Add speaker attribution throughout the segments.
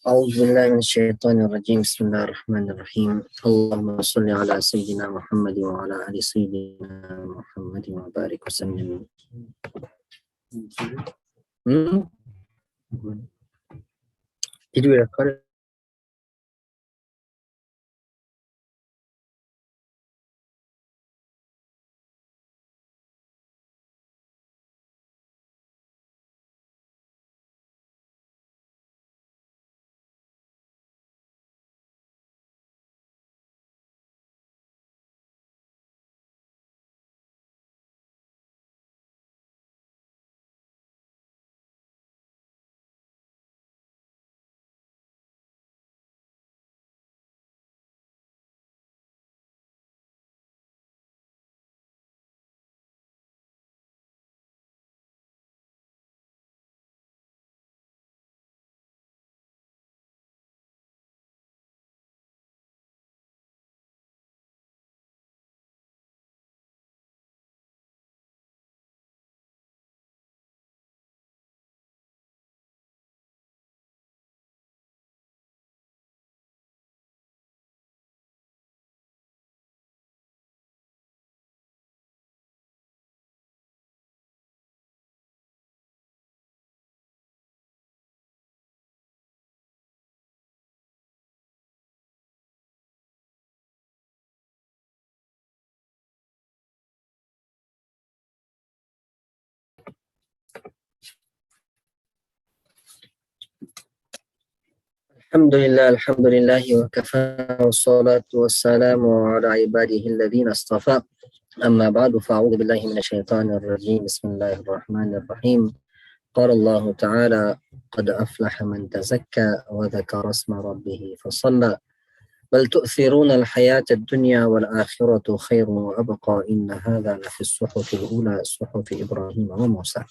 Speaker 1: أعوذ بالله من الشيطان الرجيم بسم الله الرحمن الرحيم اللهم صل على سيدنا محمد وعلى آل سيدنا محمد وبارك وسلم. Did we record it? الحمد لله وكفى والصلاة والسلام على عباده الذين اصطفى أما بعد فأعوذ بالله من الشيطان الرجيم بسم الله الرحمن الرحيم قال الله تعالى قد أفلح من تزكى وذكر اسم ربه فصلى بل تؤثرون الحياة الدنيا والآخرة خير وأبقى إن هذا لفي الصحف الأولى صحف إبراهيم وموسى.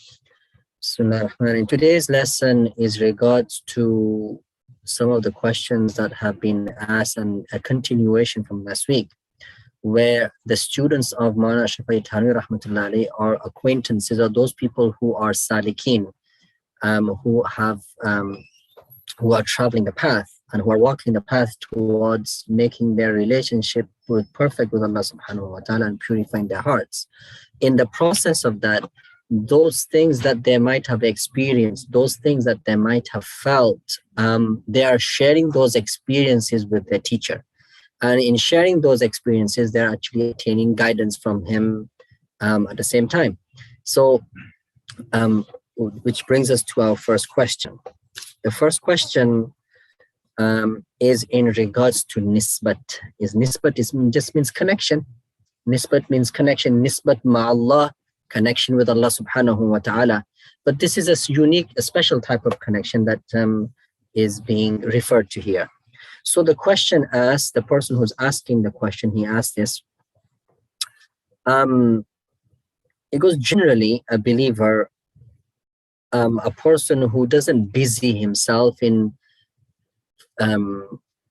Speaker 1: Bismillahirrahmanirrahim. Today's lesson is regards to some of the questions that have been asked and a continuation from last week, where the students of Maulana Shafii Thanwi Rahmatullah Alayhi are acquaintances of those people who are salikin, who are traveling the path and who are walking the path towards making their relationship perfect with Allah subhanahu wa ta'ala and purifying their hearts. In the process of that, those things that they might have experienced, those things that they might have felt, they are sharing those experiences with their teacher. And in sharing those experiences, they're actually attaining guidance from him at the same time. So, which brings us to our first question. The first question is in regards to nisbat. Nisbat just means connection. Nisbat means connection. Nisbat ma'allah, connection with Allah subhanahu wa ta'ala. But this is a special type of connection that is being referred to here. So the question asks, the person who's asking the question, he asked this. It goes, generally, a believer, a person who doesn't busy himself in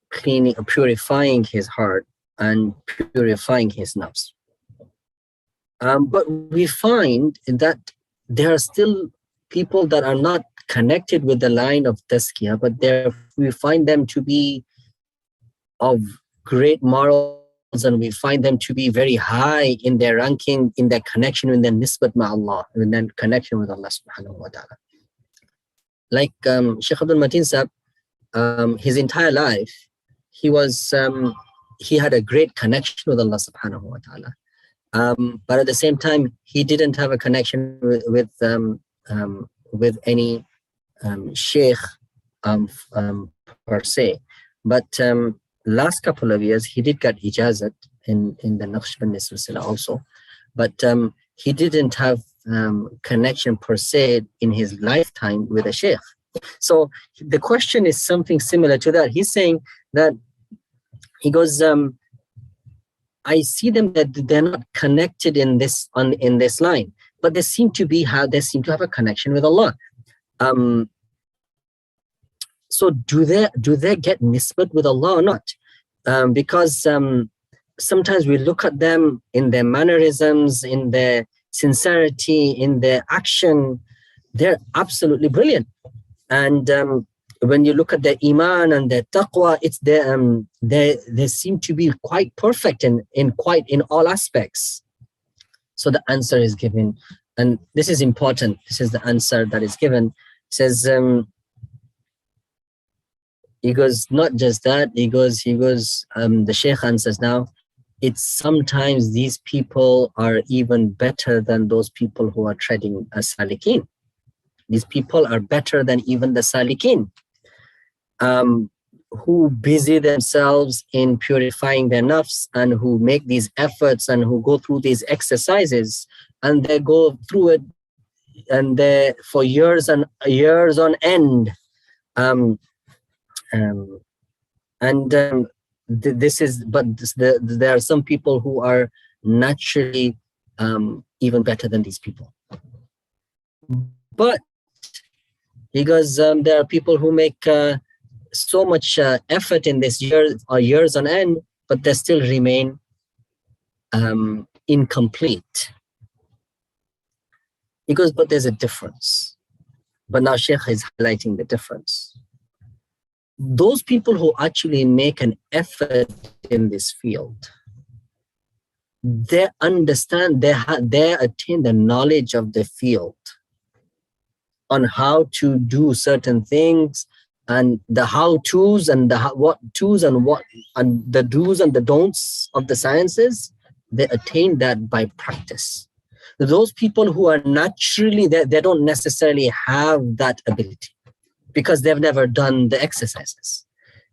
Speaker 1: cleaning, purifying his heart and purifying his nafs. But we find that there are still people that are not connected with the line of tazkiyah, but we find them to be of great morals, and we find them to be very high in their ranking, in their connection, in their nisbat ma'allah, in their connection with Allah subhanahu wa ta'ala. Like Shaykh Abdul Mateen Sahib, his entire life, he had a great connection with Allah subhanahu wa ta'ala. But at the same time, he didn't have a connection with any sheikh per se. But last couple of years, he did get ijazat in the Naqshbandi Silsila also. But he didn't have connection per se in his lifetime with a sheikh. So the question is something similar to that. He's saying that, he goes, I see them that they're not connected in this line, but they seem to have a connection with Allah. So do they get nisbat with Allah or not? Because sometimes we look at them in their mannerisms, in their sincerity, in their action, they're absolutely brilliant. And when you look at their iman and their taqwa, it's they seem to be quite perfect in all aspects. So the answer is given, and this is important. This is the answer that is given. It says, he goes, not just that, he goes, the Sheikh answers now, it's sometimes these people are even better than those people who are treading a salikin. These people are better than even the salikin, who busy themselves in purifying their nafs and who make these efforts and who go through these exercises, and they go through it and they for years and years on end. There are some people who are naturally even better than these people. But he goes, there are people who make so much effort in this years on end, but they still remain incomplete. He goes, but there's a difference. But now Sheikh is highlighting the difference. Those people who actually make an effort in this field, they understand, they attain the knowledge of the field on how to do certain things, and the how-tos and the what-tos and the do's and the don'ts of the sciences, they attain that by practice. Those people who are naturally, they don't necessarily have that ability because they've never done the exercises.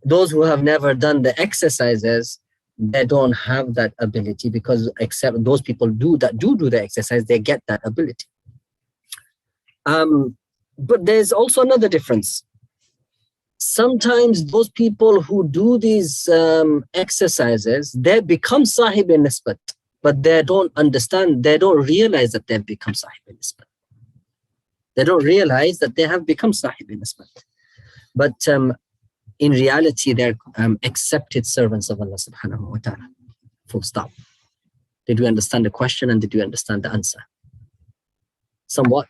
Speaker 1: Those who have never done the exercises, they don't have that ability, because except those people do the exercise, they get that ability. But there's also another difference. Sometimes those people who do these exercises, they become sahib in nisbat, but they don't understand, they don't realize that they've become sahib in nisbat. They don't realize that they have become sahib in nisbat. But in reality, they're accepted servants of Allah subhanahu wa ta'ala. Full stop. Did we understand the question and did you understand the answer? Somewhat.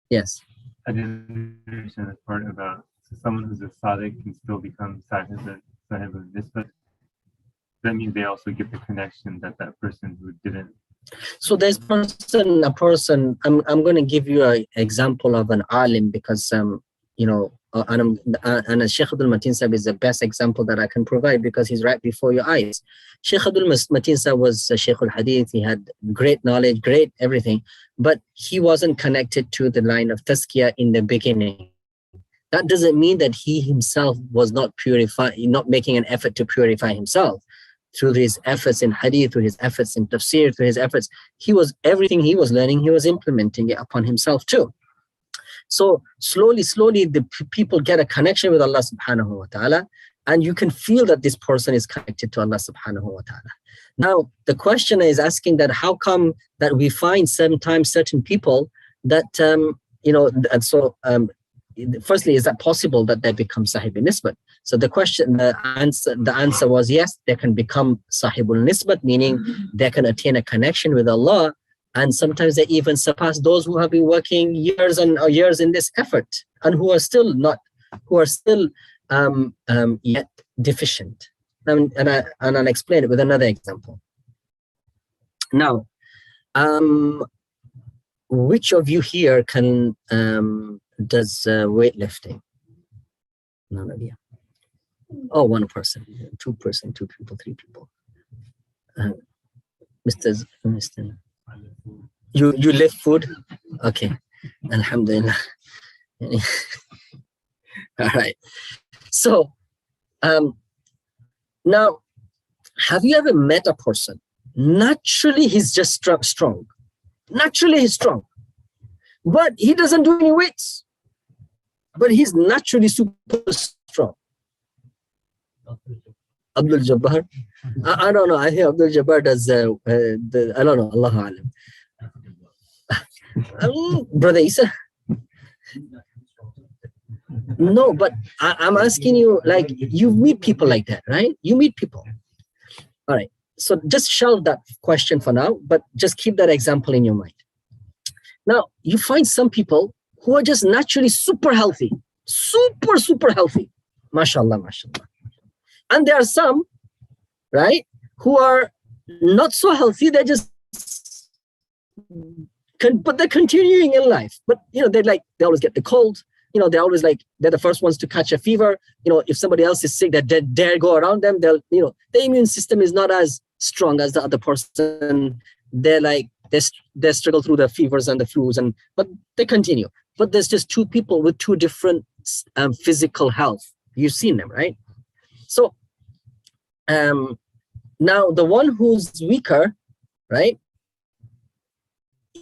Speaker 1: Yes.
Speaker 2: I didn't understand the part about, so someone who's a sadiq can still become sahib of nisbat. That means they also get the connection that person who didn't.
Speaker 1: So there's a person. I'm going to give you an example of an alim, because you know, and Sheikh Abdul Mateen Sahib is the best example that I can provide, because he's right before your eyes. Sheikh Abdul Mateen Sahib was Sheikh al-Hadith. He had great knowledge, great everything, but he wasn't connected to the line of tazkiyah in the beginning. That doesn't mean that he himself was not not making an effort to purify himself. Through his efforts in hadith, through his efforts in tafsir, through his efforts, everything he was learning, he was implementing it upon himself too. So slowly, the people get a connection with Allah subhanahu wa ta'ala, and you can feel that this person is connected to Allah subhanahu wa ta'ala. Now, the question is asking that how come that we find sometimes certain people that, you know, and so firstly, is that possible that they become sahibul nisbat? So the answer was yes, they can become sahibul nisbat, meaning they can attain a connection with Allah, and sometimes they even surpass those who have been working years and years in this effort, and who are still yet deficient. And I'll explain it with another example. Now, which of you here does weightlifting? None of you. Oh, one person, two people, three people. Mr. You lift food? Okay. Alhamdulillah. All right. So now, have you ever met a person? Naturally, he's just strong. Naturally, he's strong. But he doesn't do any weights. But he's naturally super strong. Abdul Jabbar. I don't know. I hear Abdul Jabbar does I don't know. Allahu Alam. Brother Isa. No, but I'm asking you, like, you meet people like that, right? You meet people. All right. So just shelve that question for now, but just keep that example in your mind. Now, you find some people who are just naturally super healthy. super, super healthy. MashaAllah, MashaAllah. And there are some, right, who are not so healthy. They just but they're continuing in life. But they always get the cold. They're always they're the first ones to catch a fever. If somebody else is sick, that dare go around them. They'll, the immune system is not as strong as the other person. They struggle through the fevers and the flus, but they continue. But there's just two people with two different physical health. You've seen them, right? So now the one who's weaker, right?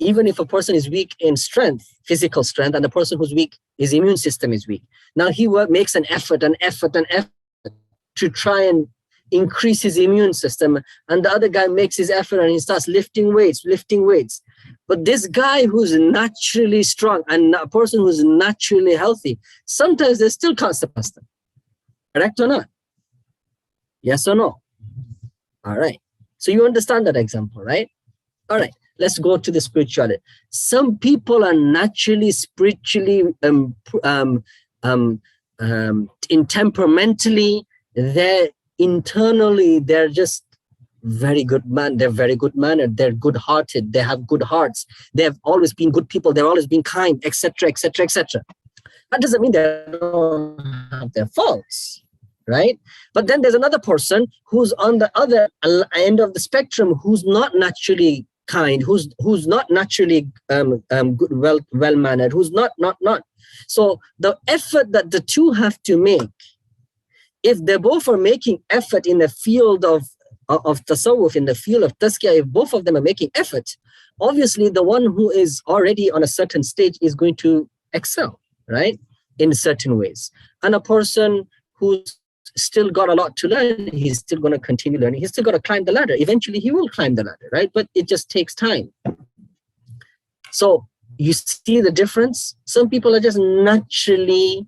Speaker 1: Even if a person is weak in strength, physical strength, and the person who's weak, his immune system is weak. Now he makes an effort to try and increase his immune system, and the other guy makes his effort and he starts lifting weights. But this guy who's naturally strong and a person who's naturally healthy, sometimes they still can't surpass them. Correct or not? Yes or no? All right. So you understand that example, right? All right. Let's go to the spirituality. Some people are naturally spiritually, temperamentally, they're internally, they're just very good man. They're very good mannered. They're good-hearted. They have good hearts. They have always been good people. They've always been kind, etc., etc., etc. That doesn't mean they don't have their faults, right? But then there's another person who's on the other end of the spectrum, who's not naturally kind, who's not naturally good, well mannered, who's not. So the effort that the two have to make, if they both are making effort in the field of tasawwuf, in the field of tazkiyah, if both of them are making effort, obviously the one who is already on a certain stage is going to excel, right, in certain ways. And a person who's still got a lot to learn, he's still going to continue learning. He's still got to climb the ladder. Eventually he will climb the ladder, right? But it just takes time. So you see the difference? Some people are just naturally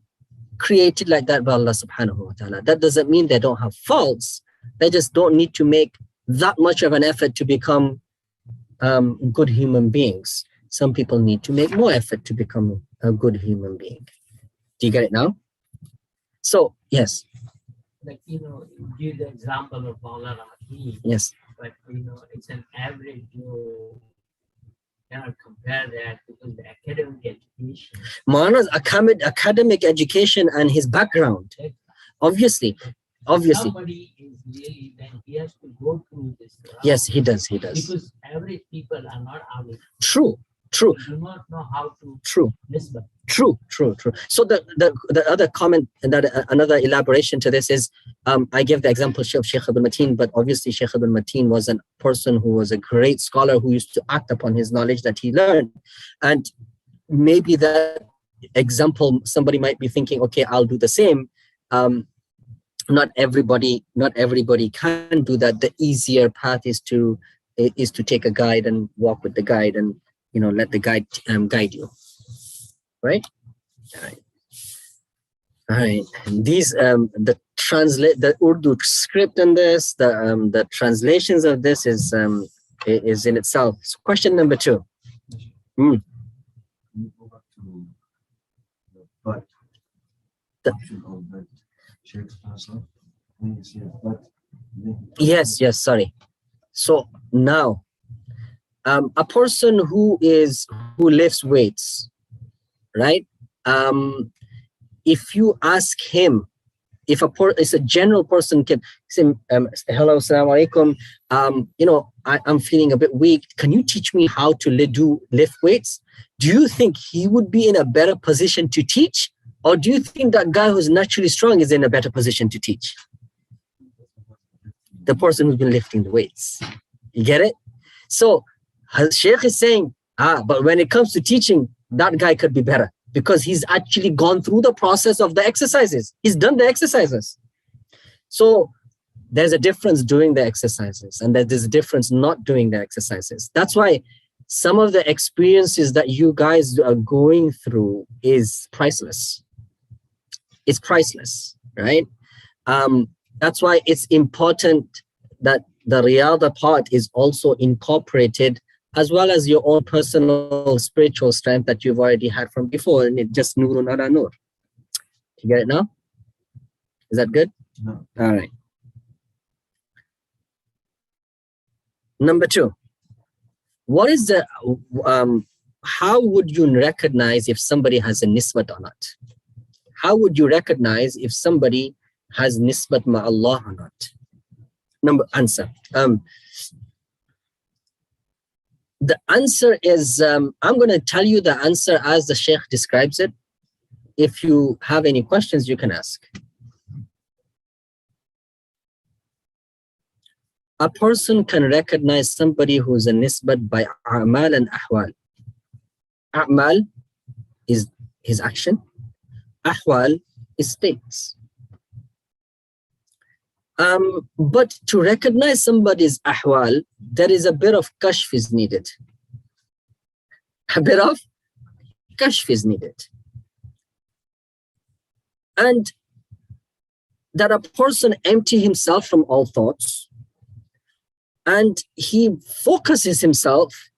Speaker 1: created like that by Allah subhanahu wa ta'ala. That doesn't mean they don't have faults. They just don't need to make that much of an effort to become good human beings. Some people need to make more effort to become a good human being. Do you get it now? So, yes.
Speaker 3: Give the example of Maulana Hakim.
Speaker 1: Yes.
Speaker 3: But, it's an average Joe. Cannot compare that because the academic education.
Speaker 1: Maulana's academic education and his background, obviously.
Speaker 3: Somebody is really, then he has to go through this.
Speaker 1: Yes, he does.
Speaker 3: Because average people are not average.
Speaker 1: True.
Speaker 3: They do not know how to listen.
Speaker 1: True. So the other comment and that another elaboration to this is, I give the example of Sheikh Abdul Mateen, but obviously Sheikh Abdul Mateen was a person who was a great scholar who used to act upon his knowledge that he learned. And maybe that example, somebody might be thinking, okay, I'll do the same. Not everybody can do that. The easier path is to take a guide and walk with the guide and let the guide guide you, right? All right. And these the Urdu script in this, the translations of this is in itself. So question number 2. Yes, sorry. So now a person who lifts weights, right? If you ask him, if it's a general person can say, hello, assalamu alaikum, I'm feeling a bit weak. Can you teach me how to lift weights? Do you think he would be in a better position to teach? Or do you think that guy who's naturally strong is in a better position to teach? The person who's been lifting the weights. You get it? So Sheikh is saying, but when it comes to teaching, that guy could be better because he's actually gone through the process of the exercises. He's done the exercises. So there's a difference doing the exercises and there's a difference not doing the exercises. That's why some of the experiences that you guys are going through is priceless. It's priceless, right? That's why it's important that the Riyadha part is also incorporated, as well as your own personal spiritual strength that you've already had from before, and it just nurun ala nur. You get it now? Is that good?
Speaker 2: No.
Speaker 1: All right. Number 2. What is the how would you recognize if somebody has a nisbat or not? How would you recognize if somebody has nisbat ma'allah or not? Answer. The answer is, I'm going to tell you the answer as the Sheikh describes it. If you have any questions, you can ask. A person can recognize somebody who's a nisbat by a'mal and ahwal. A'mal is his action. Ahwal is states. But to recognize somebody's ahwal, there is a bit of kashf is needed. A bit of kashf is needed. And that a person empty himself from all thoughts and he focuses himself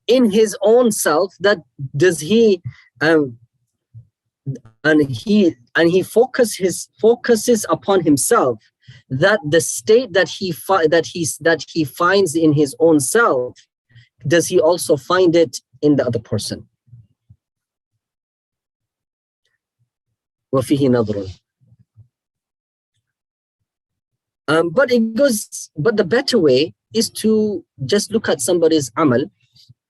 Speaker 1: in his own self, that does he and he focuses upon himself, that the state that he finds in his own self, does he also find it in the other person? وَفِيهِ نَظْرٌ. But the better way is to just look at somebody's amal.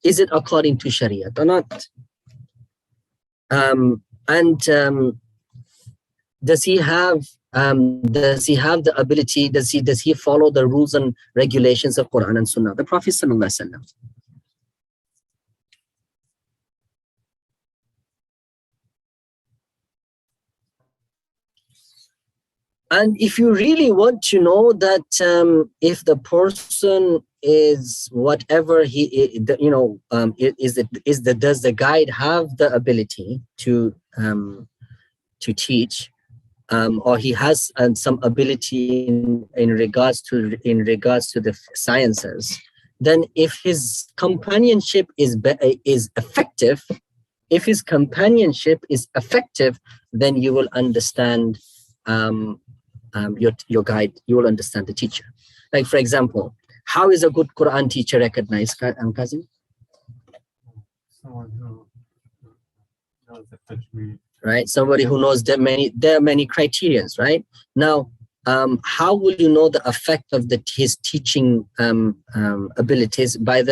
Speaker 1: Is it according to Sharia or not? Does he have the ability? Does he follow the rules and regulations of Quran and Sunnah? The Prophet sallallahu alaihi wasallam. And if you really want to know that if the person is whatever he, does the guide have the ability to teach, or he has some ability in regards to the sciences, then if his companionship is effective, then you will understand your guide. You will understand the teacher. Like, for example, how is a good Quran teacher recognized, Kazim?
Speaker 2: Someone who knows the tajweed.
Speaker 1: Right, somebody who knows there are many criterions, right? Now, how will you know the effect of his teaching abilities? By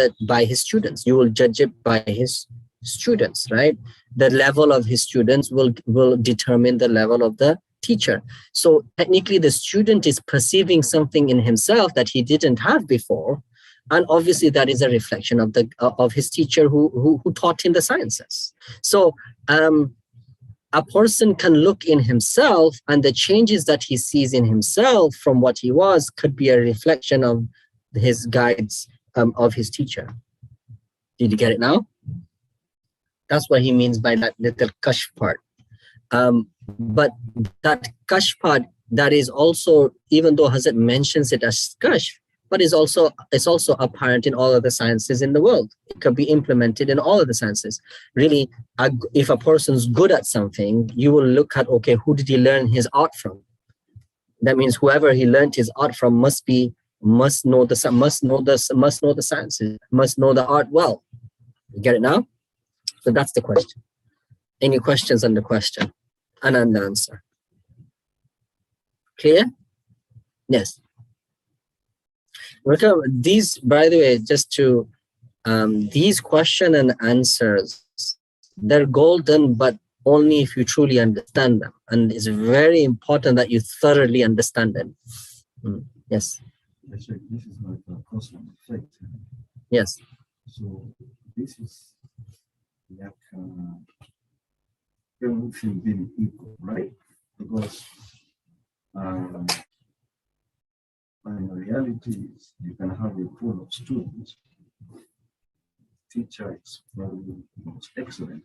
Speaker 1: his students. You will judge it by his students, right? The level of his students will determine the level of the teacher. So technically, the student is perceiving something in himself that he didn't have before, and obviously that is a reflection of his teacher who taught him the sciences. So a person can look in himself, and the changes that he sees in himself from what he was could be a reflection of his guides, of his teacher. Did you get it now? That's what he means by that little kashf part. But that kashf part, that is also, even though Hazrat mentions it as kashf, but it's also apparent in all of the sciences in the world. It could be implemented in all of the sciences. Really, if a person's good at something, you will look at, okay, who did he learn his art from? That means whoever he learned his art from must know the sciences, must know the art well. You get it now? So that's the question. Any questions on the question and on the answer? Clear? Yes. These, by the way, just to these question and answers, they're golden, but only if you truly understand them. And it's very important that you thoroughly understand them. Yes.
Speaker 4: This is like a cause and effect.
Speaker 1: Yes.
Speaker 4: So this is like everything being equal, right? Because in reality, you can have a pool of students. Teacher is probably most excellent,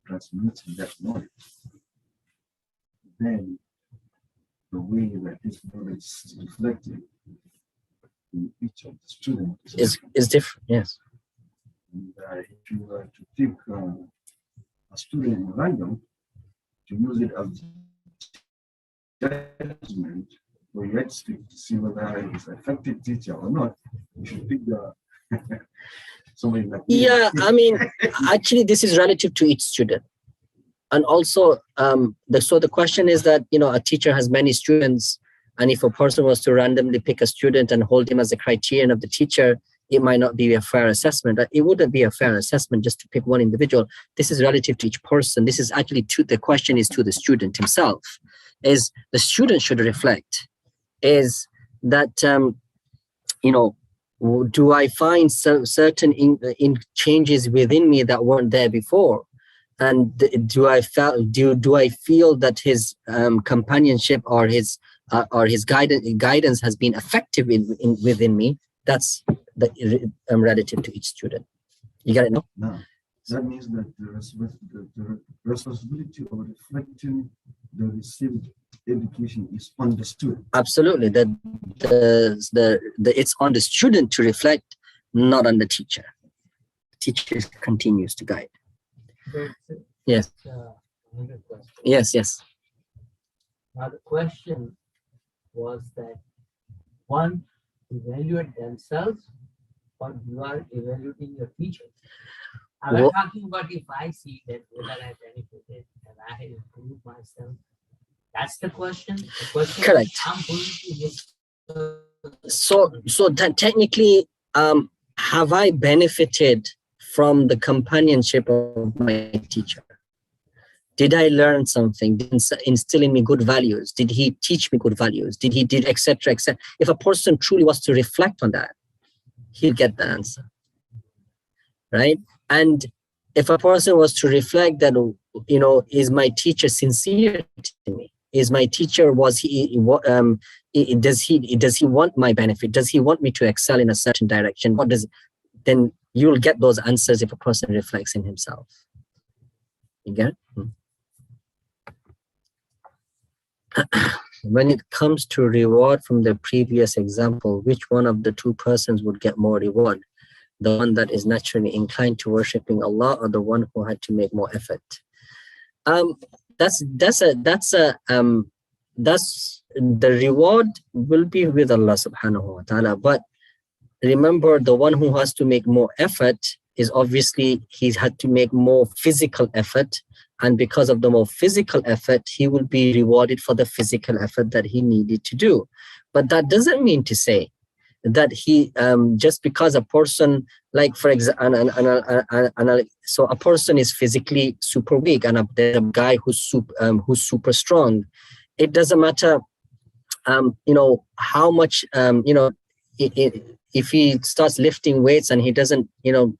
Speaker 4: transmitting that knowledge. Then the way that this knowledge is reflected in each of the students
Speaker 1: is different. Yes.
Speaker 4: And if you were to pick a student in random, to use it as judgment or yardstick to see whether it's an effective teacher or not, you should pick the somebody like me.
Speaker 1: Yeah, I mean, actually, this is relative to each student. And also, the question is that, you know, a teacher has many students, and if a person was to randomly pick a student and hold him as a criterion of the teacher, it might not be a fair assessment. It wouldn't be a fair assessment just to pick one individual. This is relative to each person. This is actually the question is to the student himself. Is the student should reflect, is that, you know, do I find certain in changes within me that weren't there before? And do I feel that his companionship or his guidance has been effective within me? That's the relative to each student. You got it now?
Speaker 4: No, that means that the responsibility of reflecting the received education is on the student.
Speaker 1: Absolutely. It's on the student to reflect, not on the teacher. The teacher continues to guide. Yes.
Speaker 3: Another question.
Speaker 1: Yes.
Speaker 3: Now the question was that one, evaluate themselves, or you are evaluating your teacher. I'm not talking about if I see that whether I benefited and I have improved myself. That's the question. The question
Speaker 1: Correct.
Speaker 3: I'm going to
Speaker 1: So technically, have I benefited from the companionship of my teacher? Did I learn something? Did he instill in me good values? Did he teach me good values? Did he etc. etc. If a person truly was to reflect on that, he'll get the answer, right? And if a person was to reflect that, you know, is my teacher sincere to me? Is my teacher, does he want my benefit? Does he want me to excel in a certain direction? Then you'll get those answers if a person reflects in himself. You get it? When it comes to reward from the previous example, which one of the two persons would get more reward? The one that is naturally inclined to worshipping Allah, or the one who had to make more effort? That's the reward will be with Allah subhanahu wa ta'ala. But remember, the one who has to make more effort is obviously he's had to make more physical effort, and because of the more physical effort, he will be rewarded for the physical effort that he needed to do. But that doesn't mean to say that he just because a person, like for example, so a person is physically super weak and there's a guy who's super strong. It doesn't matter, you know, how much, you know, if he starts lifting weights and he doesn't, you know,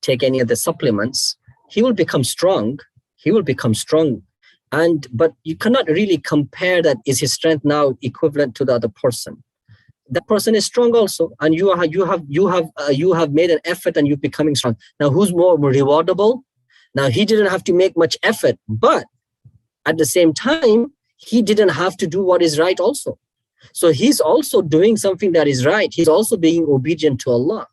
Speaker 1: take any of the supplements, he will become strong. But you cannot really compare that. Is his strength now equivalent to the other person? That person is strong also, and you have made an effort and you're becoming strong. Now, who's more rewardable? Now, he didn't have to make much effort, but at the same time, he didn't have to do what is right also. So he's also doing something that is right. He's also being obedient to Allah,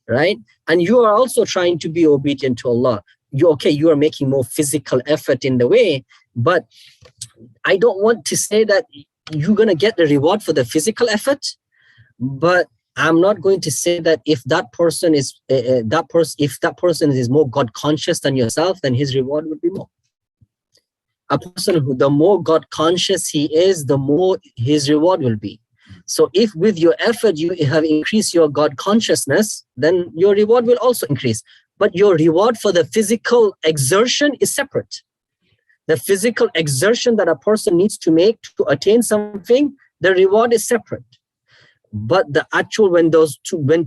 Speaker 1: right? And you are also trying to be obedient to Allah. You are making more physical effort in the way, but I don't want to say that you're going to get the reward for the physical effort, but I'm not going to say that if that person is if that person is more God conscious than yourself, then his reward would be more. A person who, the more God conscious he is, the more his reward will be. So if with your effort you have increased your God consciousness, then your reward will also increase. But your reward for the physical exertion is separate. The physical exertion that a person needs to make to attain something, the reward is separate. But the actual, when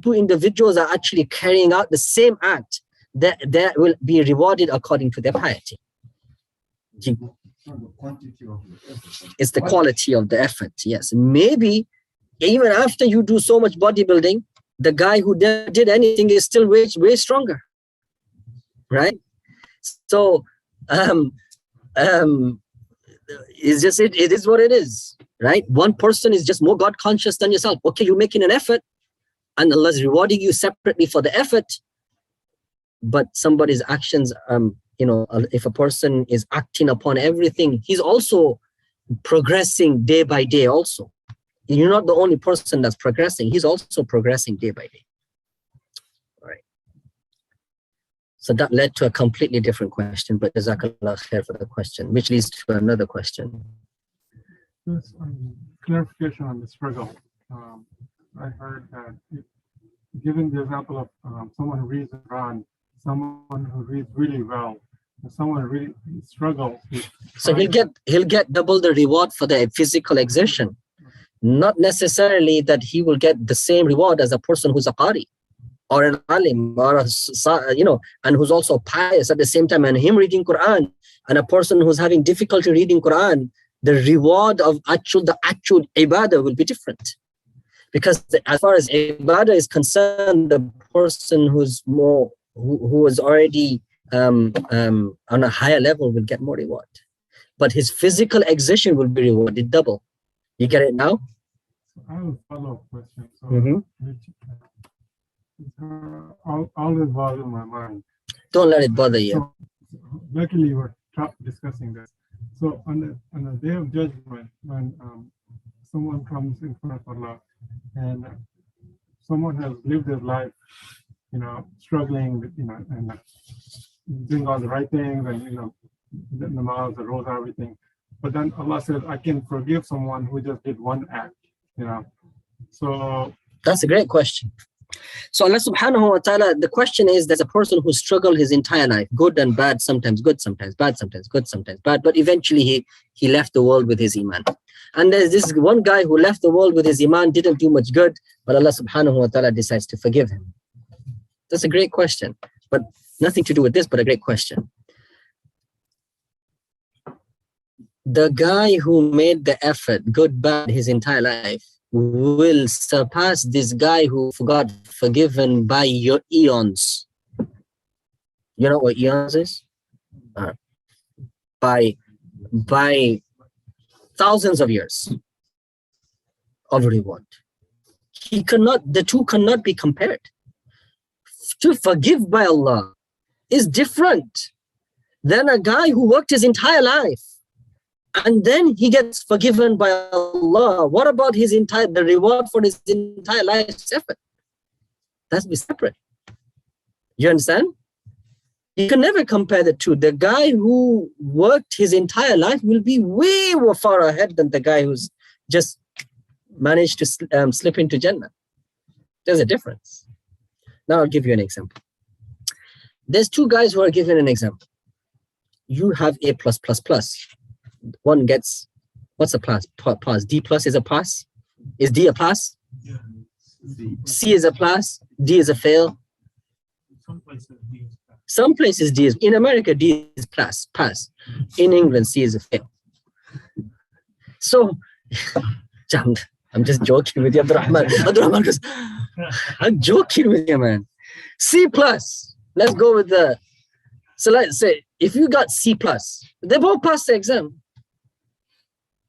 Speaker 1: two individuals are actually carrying out the same act, that will be rewarded according to their piety. It's the quality of the effort. Yes, maybe even after you do so much bodybuilding, the guy who did anything is still way stronger, right? So it's just it is what it is, right? One person is just more God conscious than yourself. Okay, you're making an effort, and Allah is rewarding you separately for the effort. but somebody's actions, if a person is acting upon everything, he's also progressing day by day also. You're not the only person that's progressing. He's also progressing day by day. All right. So that led to a completely different question, but Jazakallah khair for the question, which leads to another question.
Speaker 5: Yes, clarification on the struggle. I heard that given the example of someone who reads the Quran, someone who reads really well, and someone really struggles.
Speaker 1: So he'll get double the reward for the physical exertion. Not necessarily that he will get the same reward as a person who's a qari or an alim or and who's also pious at the same time, and him reading Quran and a person who's having difficulty reading Quran, the reward of the actual ibadah will be different. Because as far as ibadah is concerned, the person who's more who is already on a higher level will get more reward, but his physical exertion will be rewarded double. You get it now?
Speaker 5: I have a follow-up question. So always bothers my mind.
Speaker 1: Don't let it bother you.
Speaker 5: So, luckily, we're discussing this. So on the day of judgment, when someone comes in front of Allah, and someone has lived his life, struggling, and doing all the right things, and the namaz, the roza, everything. But then Allah says, I can forgive someone who just did one act, So
Speaker 1: that's a great question. So Allah subhanahu wa ta'ala, the question is, there's a person who struggled his entire life, good and bad, sometimes good, sometimes bad, sometimes good, sometimes bad, but eventually he left the world with his iman. And there's this one guy who left the world with his iman, didn't do much good, but Allah subhanahu wa ta'ala decides to forgive him. That's a great question, but nothing to do with this, but a great question. The guy who made the effort, good, bad, his entire life, will surpass this guy who got forgiven by your eons. You know what eons is? By thousands of years of reward. The two cannot be compared. To forgive by Allah is different than a guy who worked his entire life and then he gets forgiven by Allah. What about the reward for his entire life's effort? That's be separate. You understand? You can never compare the two. The guy who worked his entire life will be way more far ahead than the guy who's just managed to slip into Jannah. There's a difference. Now I'll give you an example. There's two guys who are given an example. You have A+++. One gets, what's a pass? D plus is a pass? Is D a pass?
Speaker 5: Yeah.
Speaker 1: C is a pass? D is a fail? Some places D is, in America, D is pass. In England, C is a fail. So, I'm just joking with you, Abdurrahman. Abdurrahman goes, I'm joking with you, man. C plus, let's go with so let's say, if you got C plus, they both passed the exam.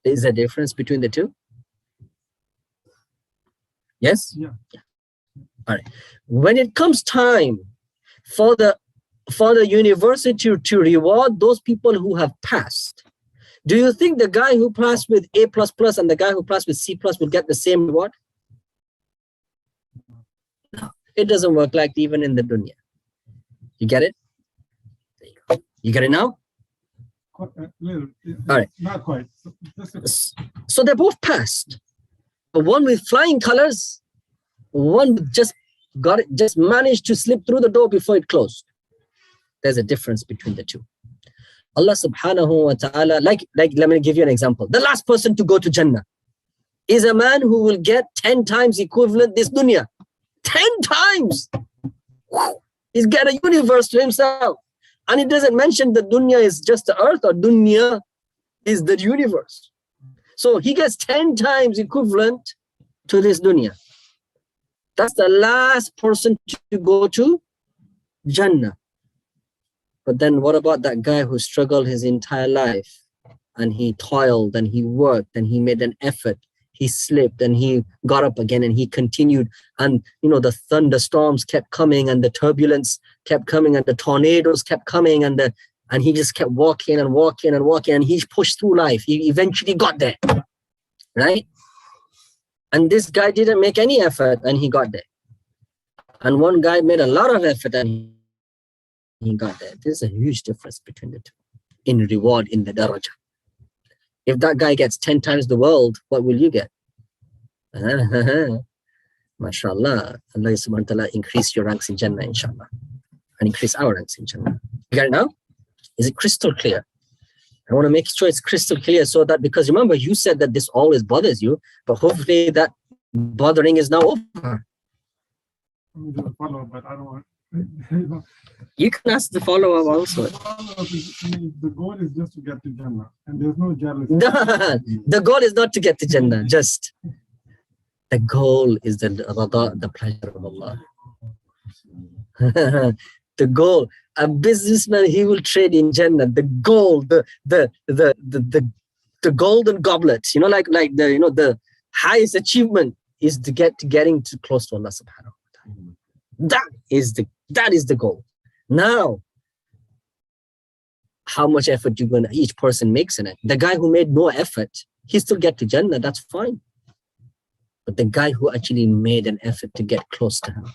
Speaker 1: Is there a difference between the two? Yes?
Speaker 5: Yeah.
Speaker 1: All right. When it comes time for the university to reward those people who have passed, do you think the guy who passed with A++ and the guy who passed with C+ will get the same reward? No. It doesn't work like even in the dunya. You get it? There you go. You get it now?
Speaker 5: All
Speaker 1: right.
Speaker 5: Not quite.
Speaker 1: So they both passed. But one with flying colors, one just managed to slip through the door before it closed. There's a difference between the two. Allah subhanahu wa ta'ala, like let me give you an example. The last person to go to Jannah is a man who will get 10 times equivalent this dunya. 10 times! He's got a universe to himself. And it doesn't mention that dunya is just the earth, or dunya is the universe. So he gets 10 times equivalent to this dunya. That's the last person to go to Jannah. But then what about that guy who struggled his entire life and he toiled and he worked and he made an effort? he slipped and he got up again and he continued. And, the thunderstorms kept coming and the turbulence kept coming and the tornadoes kept coming and he just kept walking and walking and walking and he pushed through life. He eventually got there, right? And this guy didn't make any effort and he got there. And one guy made a lot of effort and he got there. There's a huge difference between the two in reward, in the daraja. If that guy gets 10 times the world, what will you get? MashaAllah. Allah subhanahu wa ta'ala increase your ranks in Jannah, inshallah. And increase our ranks in Jannah. You got it now? Is it crystal clear? I want to make sure it's crystal clear so that, because remember, you said that this always bothers you, but hopefully that bothering is now over.
Speaker 5: Follow, but I don't want.
Speaker 1: You can ask the follow-up also.
Speaker 5: The goal is just to get to Jannah, and there's no jealousy.
Speaker 1: The goal is not to get to Jannah, just the goal is the pleasure of Allah. The goal. A businessman, he will trade in Jannah. The goal, the golden goblet, like the highest achievement is to getting too close to Allah subhanahu wa ta'ala. That is the goal. Now, how much effort each person makes in it. The guy who made no effort, he still get to Jannah, that's fine. But the guy who actually made an effort to get close to him,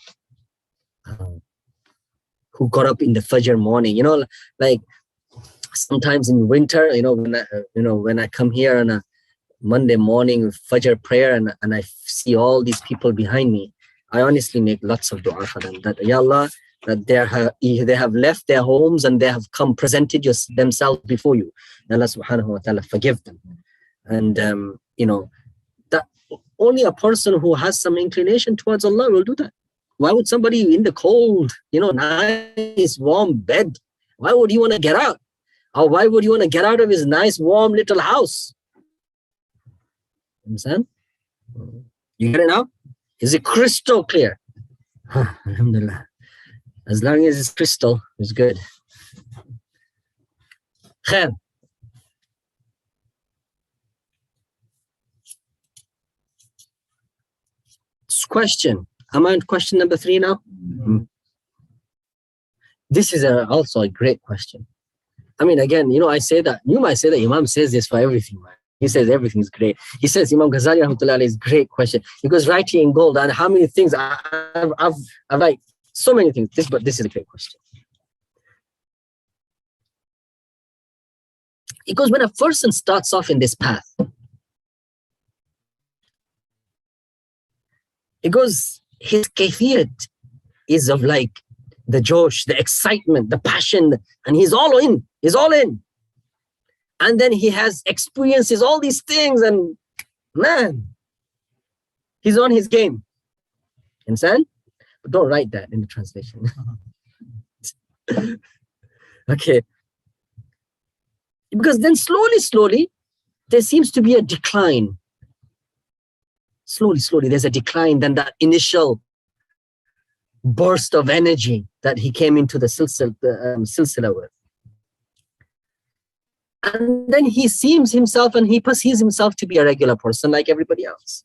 Speaker 1: who got up in the Fajr morning, like sometimes in winter, when I come here on a Monday morning Fajr prayer and I see all these people behind me, I honestly make lots of dua for them, that Ya Allah, that they have left their homes and they have come presented themselves before you. Allah subhanahu wa ta'ala forgive them. And that only a person who has some inclination towards Allah will do that. Why would somebody in the cold, nice warm bed, why would he want to get out? Or why would he want to get out of his nice warm little house? Understand? You get it now? Is it crystal clear? Alhamdulillah. As long as it's crystal, it's good. Khair. Question. Am I on question number 3 now? This is also a great question. I mean, again, I say that, you might say that Imam says this for everything, man. He says everything is great. He says Imam Ghazali rahmatullah is great question. He goes right here in gold, and how many things I've like so many things. But this is a great question. Because when a person starts off in this path, it goes, his kayfiyat is of like the josh, the excitement, the passion, and he's all in. He's all in. And then he has experiences, all these things, and man, he's on his game. Understand? But don't write that in the translation. Okay. Because then slowly, there seems to be a decline. Slowly, there's a decline. Then that initial burst of energy that he came into the silsila with. And then he sees himself and he perceives himself to be a regular person like everybody else.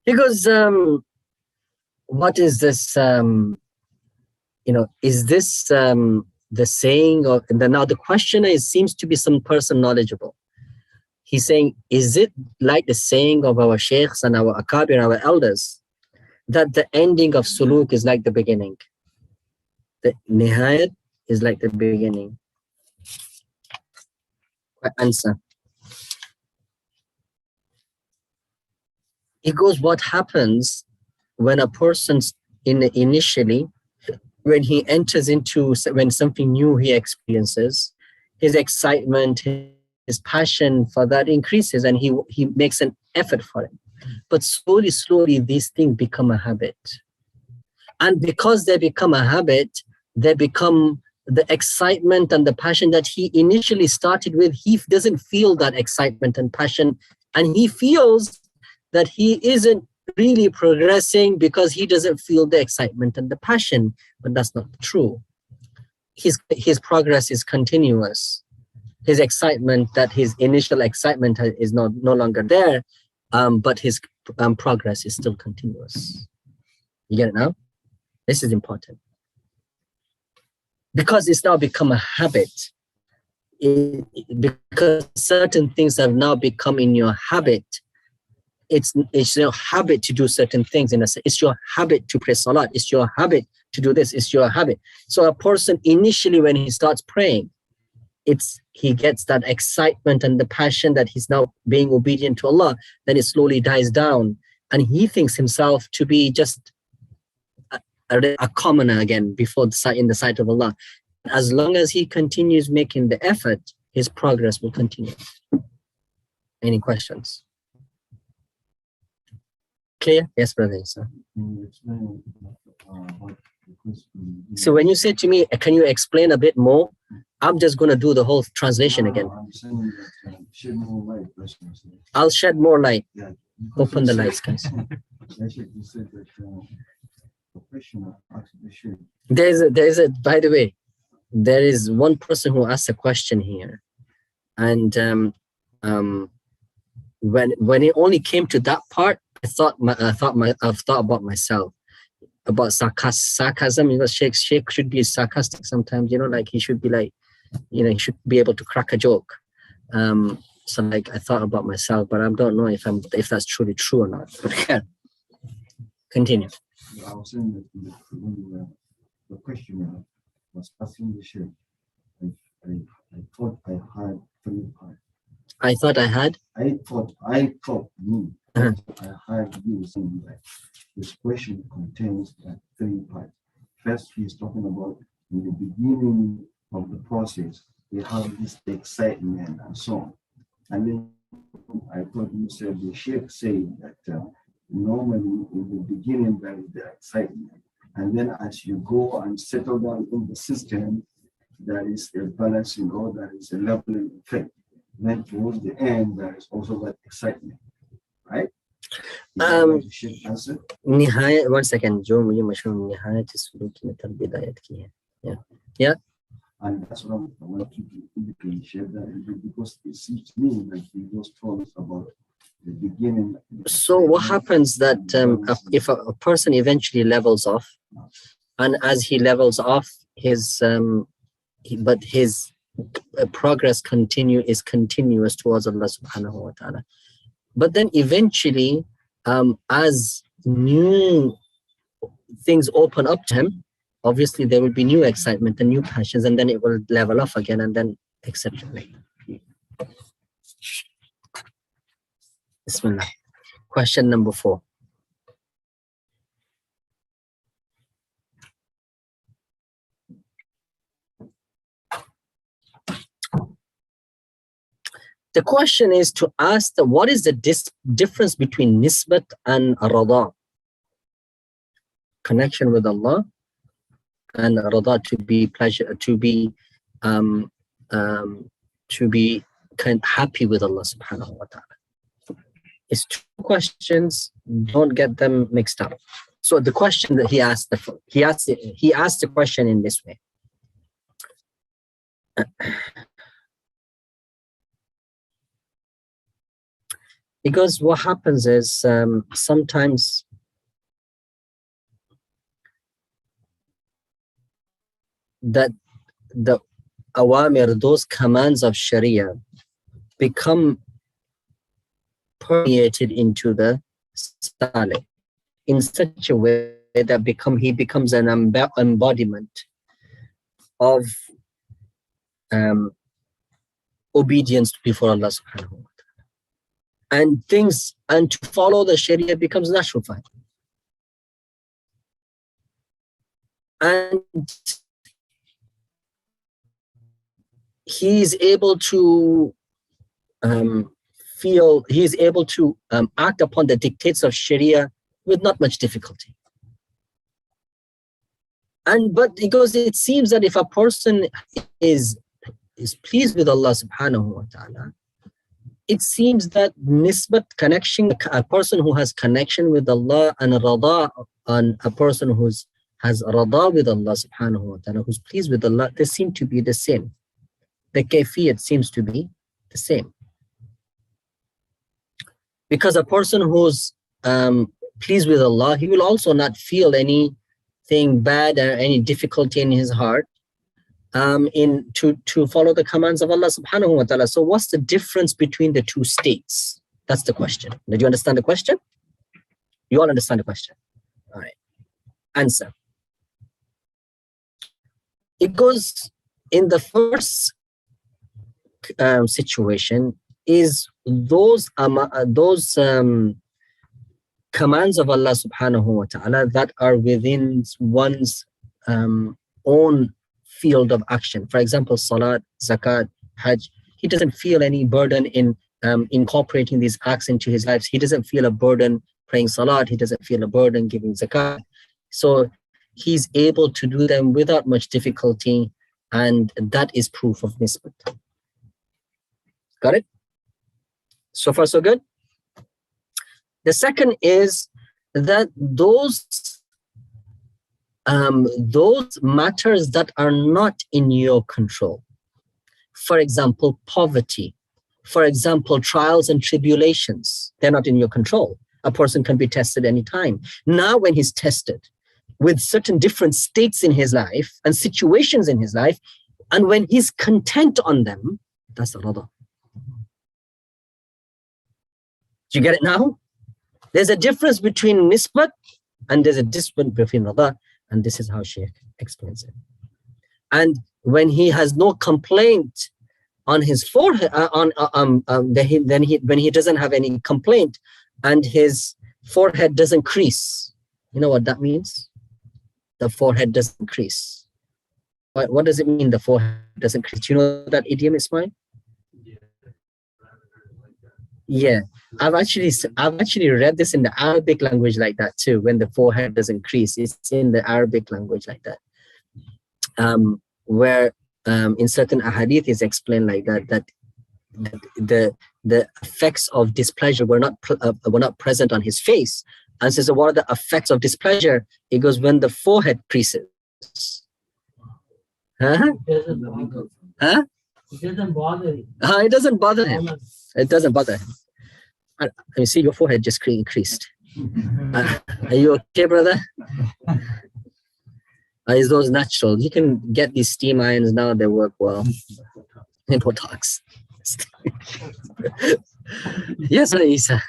Speaker 1: Because what is this, is this the saying of, now the questioner seems to be some person knowledgeable. He's saying, is it like the saying of our sheikhs and our akabir, our elders, that the ending of suluk is like the beginning? The nihayat is like the beginning. Answer. It goes, what happens when a person's initially, when he enters into, when something new he experiences, his excitement, his passion for that increases and he makes an effort for it. But slowly, these things become a habit. And because they become a habit, they become the excitement and the passion that he initially started with. He doesn't feel that excitement and passion. And he feels that he isn't really progressing because he doesn't feel the excitement and the passion. But that's not true. his progress is continuous. His excitement, that his initial excitement is no longer there, but his progress is still continuous. You get it now? This is important. Because it's now become a habit. Because certain things have now become in your habit. It's your habit to do certain things. It's your habit to pray salat. It's your habit to do this. It's your habit. So a person initially, when he starts praying, he gets that excitement and the passion that he's now being obedient to Allah. Then it slowly dies down, and he thinks himself to be just a commoner again in the sight of Allah. As long as he continues making the effort, his progress will continue. Any questions? Clear? Yes, brother. Sir. So when you say to me, can you explain a bit more? I'm just going to do the whole translation again. I'll shed more light. Open the lights, guys. By the way, there is one person who asked a question here, and when it only came to that part, I've thought about myself, about sarcasm. You know, Sheikh should be sarcastic sometimes. You know, like he should be like, you know, he should be able to crack a joke. So like I thought about myself, but I don't know if that's truly true or not. But yeah, continue.
Speaker 4: I was saying that when the questioner was asking the Sheikh, I thought I had 3 parts. I thought I had you saying that this question contains 3 parts. First, he's talking about in the beginning of the process, they have this excitement and so on. And then I thought you said the Sheikh saying that normally in the beginning there is the excitement, and then as you go and settle down in the system, there is a balancing, or there is a leveling effect. Then towards the end, there is also that excitement, right?
Speaker 1: One second, Joe. Yeah.
Speaker 4: And that's what I want to indicate, share that, because it seems to me like he was told us about the beginning.
Speaker 1: So what happens that if a person eventually levels off, and as he levels off, his progress is continuous towards Allah subhanahu wa ta'ala. But then eventually, as new things open up to him, obviously there will be new excitement and new passions, and then it will level off again, and then etc. Bismillah. Question number 4. The question is to ask what is the difference between nisbat and rada? Connection with Allah, and rada, to be pleasure, to be kind of happy with Allah subhanahu wa ta'ala. It's 2 questions, don't get them mixed up. So the question that he asked the question in this way. Because what happens is sometimes that the awamir, those commands of Sharia, become permeated into the salih in such a way that he becomes an embodiment of obedience before Allah subhanahu wa ta'ala. And to follow the Sharia becomes natural for him. And he's able to act upon the dictates of Sharia with not much difficulty. But because it seems that if a person is pleased with Allah subhanahu wa ta'ala, it seems that nisbat, connection, a person who has connection with Allah, and rada, on a person who's has rada with Allah subhanahu wa ta'ala, who's pleased with Allah, they seem to be the same. The kayfiyat seems to be the same. Because a person who's pleased with Allah, he will also not feel anything bad or any difficulty in his heart to follow the commands of Allah subhanahu wa ta'ala. So what's the difference between the two states? That's the question. Did you understand the question? You all understand the question? All right. Answer. It goes in the first situation is those commands of Allah subhanahu wa ta'ala that are within one's own field of action. For example, salat, zakat, hajj. He doesn't feel any burden in incorporating these acts into his life. He doesn't feel a burden praying salat. He doesn't feel a burden giving zakat. So he's able to do them without much difficulty, and that is proof of nisbat. Got it? So far, so good? The second is that those matters that are not in your control, for example, poverty, for example, trials and tribulations, they're not in your control. A person can be tested anytime. Now, when he's tested with certain different states in his life and situations in his life, and when he's content on them, that's the rada. Do you get it now? There's a difference between nisbat and there's a difference between rada, and this is how Shaykh explains it. And when he has no complaint on his forehead, when he doesn't have any complaint and his forehead doesn't crease, you know what that means? The forehead doesn't crease. What does it mean? The forehead doesn't crease. Do you know that idiom, Ismail? Yeah, I've actually read this in the Arabic language like that too. When the forehead doesn't crease, it's in the Arabic language like that. Where in certain ahadith is explained like that, that the effects of displeasure were not present on his face. And so what are the effects of displeasure? It goes when the forehead creases. Huh? Huh?
Speaker 3: It doesn't bother him.
Speaker 1: It doesn't bother him. It doesn't bother him. You see, your forehead just increased. Are you okay, brother? Is those natural? You can get these steam irons now, they work well. In Botox. Yes, Isa.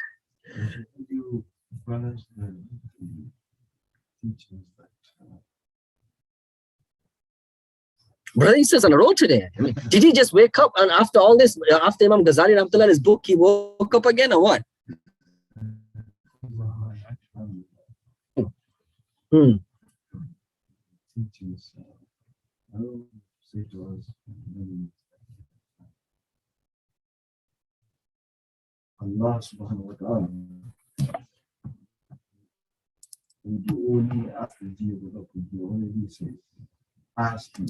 Speaker 4: You balance the teachings that
Speaker 1: Brother Isa's on a roll today. I mean, did he just wake up and after all this, after Imam Ghazali Rahmatullah, his book, he woke up again or what?
Speaker 4: teachings, I will say to us, Allah subhanahu wa ta'ala, would you only ask the would you only say, ask me.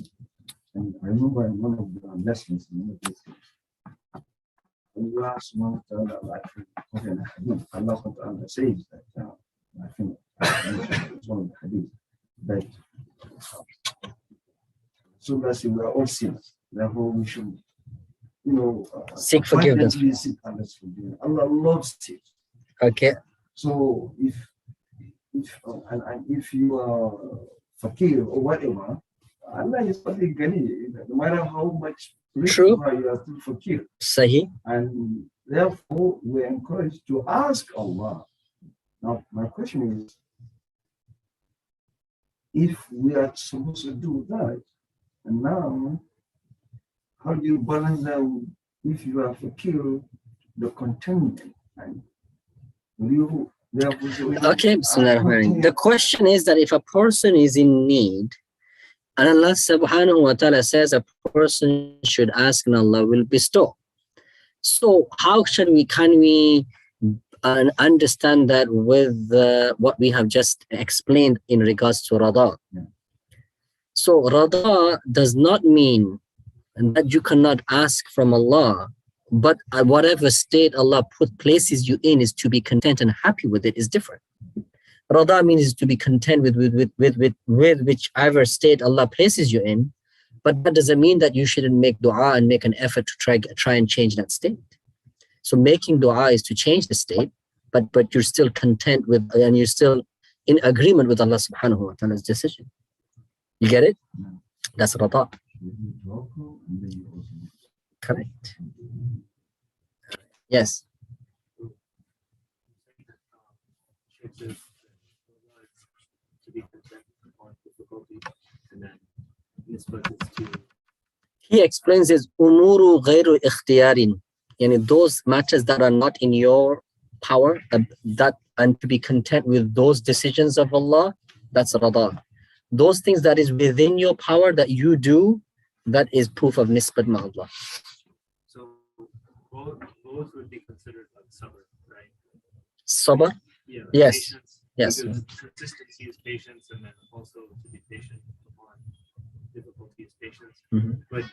Speaker 4: And I remember in one of the lessons, Allah subhanahu wa ta'ala, Allah subhanahu wa ta'ala says that, I think it's one of the hadith, that so let's say we are all sinners, therefore we should,
Speaker 1: seek forgiveness.
Speaker 4: Seek Allah's forgiveness. Allah loves it.
Speaker 1: Okay.
Speaker 4: So if you are fakir or whatever, Allah is probably Ghani. No matter how much
Speaker 1: true,
Speaker 4: you are still fakir.
Speaker 1: Sahi.
Speaker 4: And therefore we are encouraged to ask Allah. Now my question is, if we are supposed to do that, and now how do you balance that if you are fakir, the contentment? And
Speaker 1: okay, the question is that if a person is in need, and Allah subhanahu wa ta'ala says a person should ask and Allah will bestow. So how can we understand that with what we have just explained in regards to rada?
Speaker 4: Yeah.
Speaker 1: So rada does not mean that you cannot ask from Allah, but whatever state Allah places you in is to be content and happy with it is different. Rada means to be content with whichever state Allah places you in, but that doesn't mean that you shouldn't make dua and make an effort to try and change that state. So making dua is to change the state, but you're still content with, and you're still in agreement with Allah subhanahu wa ta'ala's decision. You get it? That's rada. Correct. Yes. He explains his umuru ghayru ikhtiyarin, and those matters that are not in your power, that and to be content with those decisions of Allah, that's rada. Those things that is within your power that you do, that is proof of nisbat ma Allah.
Speaker 6: So those would be considered like sabr, right?
Speaker 1: Sabr?
Speaker 6: Yeah.
Speaker 1: Yes.
Speaker 6: Patience,
Speaker 1: Yes.
Speaker 6: because consistency is patience, and then also to be patient upon difficulty is patience. But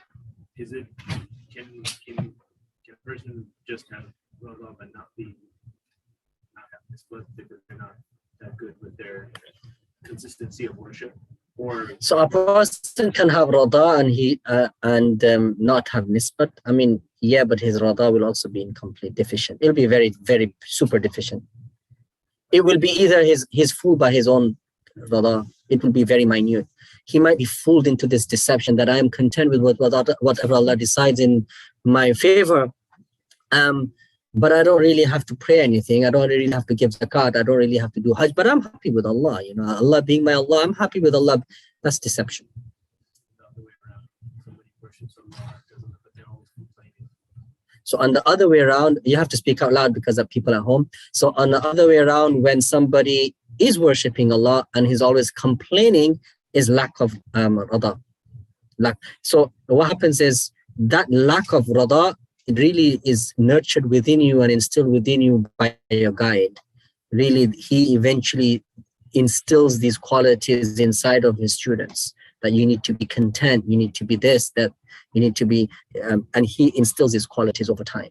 Speaker 6: is it can a person just have rada and not have nisbat because they're not that good with their consistency of worship? Or
Speaker 1: So a person can have rada and not have nisbat. I mean, yeah, but his rada will also be incomplete, deficient. It'll be very, very super deficient. It will be either he's fooled by his own rada. It will be very minute. He might be fooled into this deception that I am content with whatever Allah decides in my favor. But I don't really have to pray anything. I don't really have to give zakat. I don't really have to do hajj. But I'm happy with Allah. You know, Allah being my Allah, I'm happy with Allah. That's deception.
Speaker 6: the other way around, somebody worships Allah, but they're always complaining.
Speaker 1: So on the other way around, you have to speak out loud because of people at home. So on the other way around, when somebody is worshipping Allah and he's always complaining, is lack of rada. So what happens is that lack of rada, it really is nurtured within you and instilled within you by your guide. Really, he eventually instills these qualities inside of his students, that you need to be content, you need to be this, that you need to be, and he instills these qualities over time.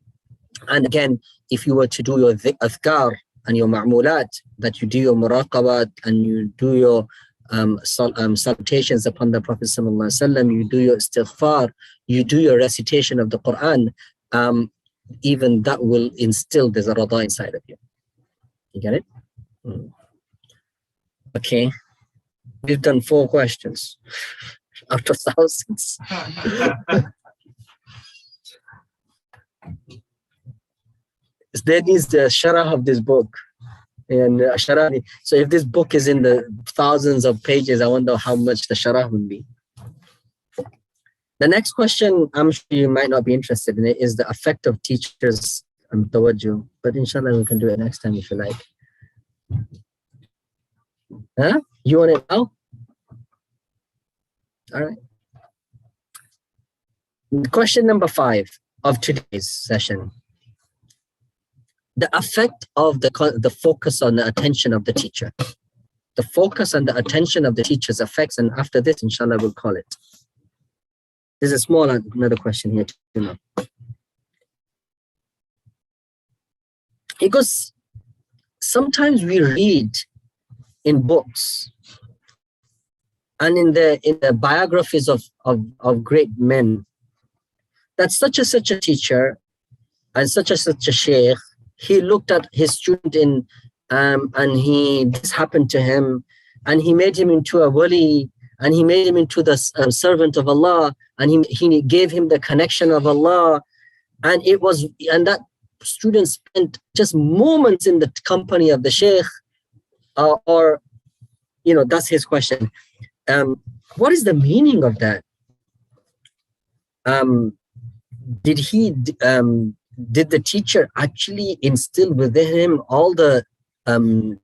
Speaker 1: And again, if you were to do your adhkar and your ma'mulat, that you do your muraqabat and you do your salutations upon the Prophet sallallahu alaihi wasallam, you do your istighfar, you do your recitation of the Quran, even that will instill this rada inside of you. You get it? Okay. We've done 4 questions out of thousands. There is the sharah of this book. And sharah. So if this book is in the thousands of pages, I wonder how much the sharah would be. The next question, I'm sure you might not be interested in it, is the effect of teachers and tawajjuh. But inshallah, we can do it next time if you like. Huh? You want it now? All right. Question number 5 of today's session. The effect of the focus on the attention of the teacher. The focus on the attention of the teacher's effects, and after this, inshallah, we'll call it. There's a small another question here too. Because sometimes we read in books and in the biographies of great men that such a teacher and such a sheikh, he looked at his student and this happened to him, and he made him into a wali, and he made him into the servant of Allah, and he gave him the connection of Allah, and that student spent just moments in the company of the sheikh, or you know, that's his question. What is the meaning of that? Did the teacher actually instill within him all the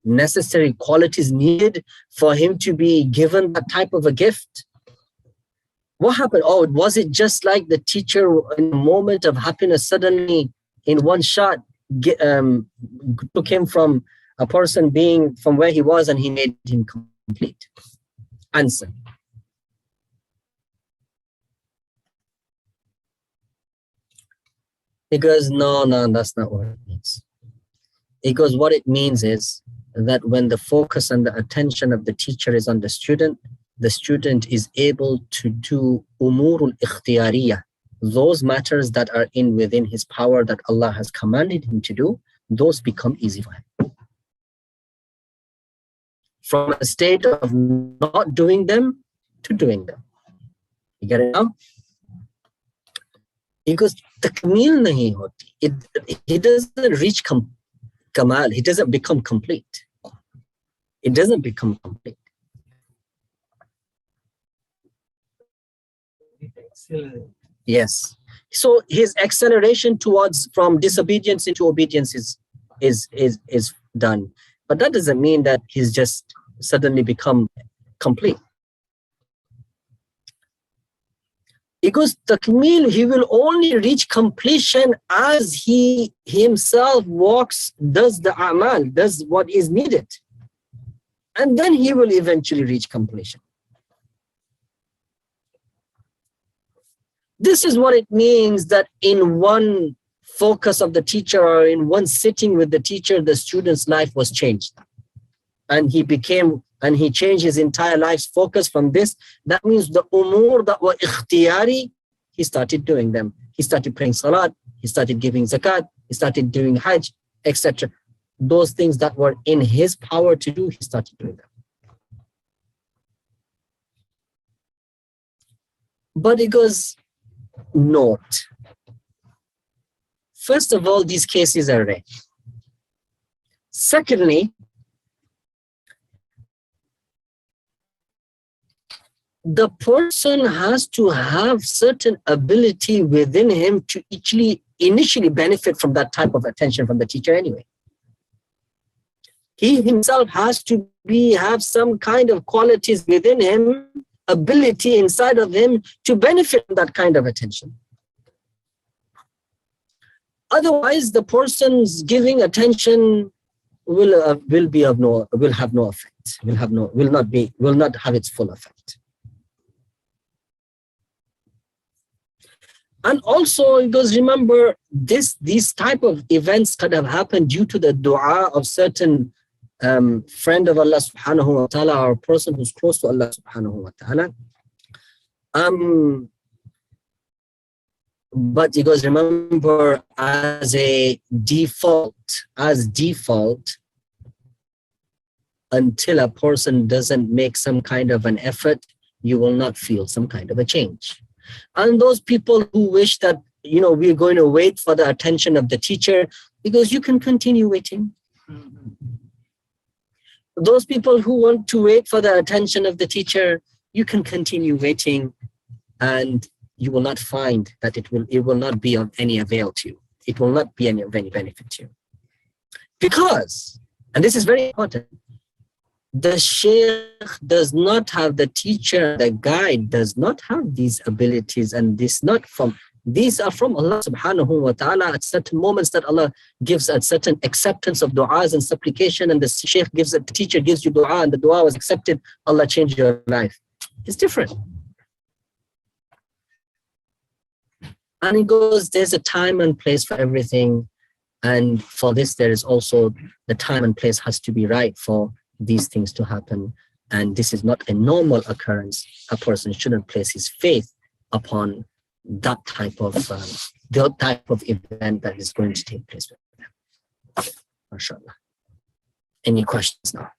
Speaker 1: necessary qualities needed for him to be given that type of a gift? What happened? Oh, was it just like the teacher in a moment of happiness suddenly in one shot took him from a person being from where he was and he made him complete? Answer. He goes, no, that's not what it means. Because what it means is that when the focus and the attention of the teacher is on the student is able to do umurul ikhtiyariyah, those matters that are within his power that Allah has commanded him to do, those become easy for him. From a state of not doing them to doing them. You get it now? Because takmeel nahi hoti. He doesn't reach kamal. He doesn't become complete. It doesn't become complete. Yes. So his acceleration towards from disobedience into obedience is done. But that doesn't mean that he's just suddenly become complete. Because takmeel, he will only reach completion as he himself walks, does the a'mal, does what is needed. And then he will eventually reach completion. This is what it means that in one focus of the teacher or in one sitting with the teacher, the student's life was changed. And he changed his entire life's focus from this. That means the umur that were ikhtiyari, he started doing them. He started praying salat, he started giving zakat, he started doing hajj, etc. Those things that were in his power to do, he started doing them. But it goes, note. First of all, these cases are rare. Secondly, the person has to have certain ability within him to initially benefit from that type of attention from the teacher anyway. He himself has to have some kind of qualities within him, ability inside of him to benefit from that kind of attention. Otherwise, the person's giving attention will have no effect. Will not have its full effect. And also, because remember, these type of events could have happened due to the dua of certain friend of Allah subhanahu wa ta'ala, or person who's close to Allah subhanahu wa ta'ala. But because remember, as default, until a person doesn't make some kind of an effort, you will not feel some kind of a change. And those people who wish that, we're going to wait for the attention of the teacher, because you can continue waiting. Those people who want to wait for the attention of the teacher, you can continue waiting, and you will not find that it will not be of any avail to you. It will not be of any benefit to you. Because, and this is very important, the sheikh does not have, the teacher, the guide does not have these abilities, and these are from Allah subhanahu wa ta'ala at certain moments that Allah gives a certain acceptance of du'as and supplication, and the sheikh the teacher gives you du'a, and the du'a was accepted, Allah changed your life. It's different. And it goes, there's a time and place for everything. And for this, there is also the time and place has to be right for these things to happen. And this is not a normal occurrence. A person shouldn't place his faith upon that type of event that is going to take place with them. MashaAllah. Any questions now?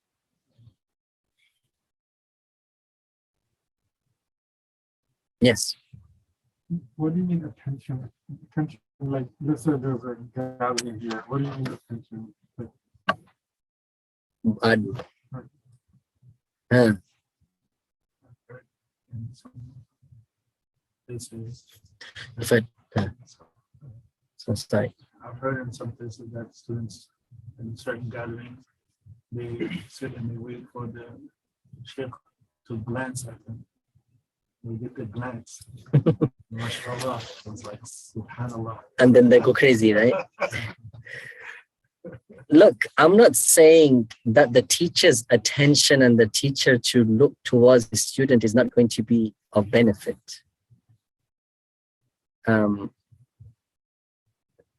Speaker 1: Yes.
Speaker 5: What do you mean attention? Attention, like, let's say there's a gathering here. What do you mean attention? Like,
Speaker 1: Sorry.
Speaker 6: I've heard in some places that students in certain gatherings, they sit and they wait for the sheikh to glance at them. They get the glance. MashaAllah. It's like, subhanallah.
Speaker 1: And then they go crazy, right? Look, I'm not saying that the teacher's attention and the teacher to look towards the student is not going to be of benefit.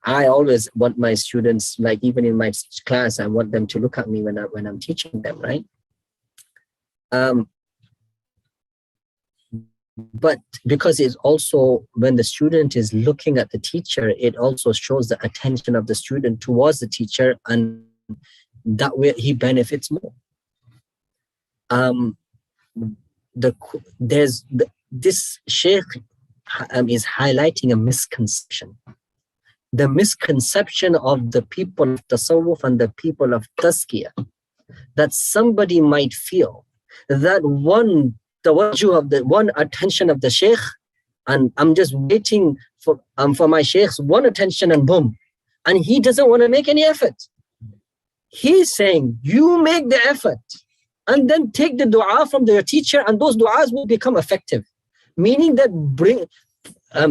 Speaker 1: I always want my students, like even in my class, I want them to look at me when I'm teaching them, right? But because it's also, when the student is looking at the teacher, it also shows the attention of the student towards the teacher, and that way he benefits more. This sheikh is highlighting a misconception. The misconception of the people of tasawwuf and the people of tazkiyah, that somebody might feel that one tawajjuh of the one attention of the sheikh, and I'm just waiting for my sheikh's one attention, and boom, and he doesn't want to make any effort. He's saying you make the effort and then take the dua from your teacher, and those duas will become effective. Meaning that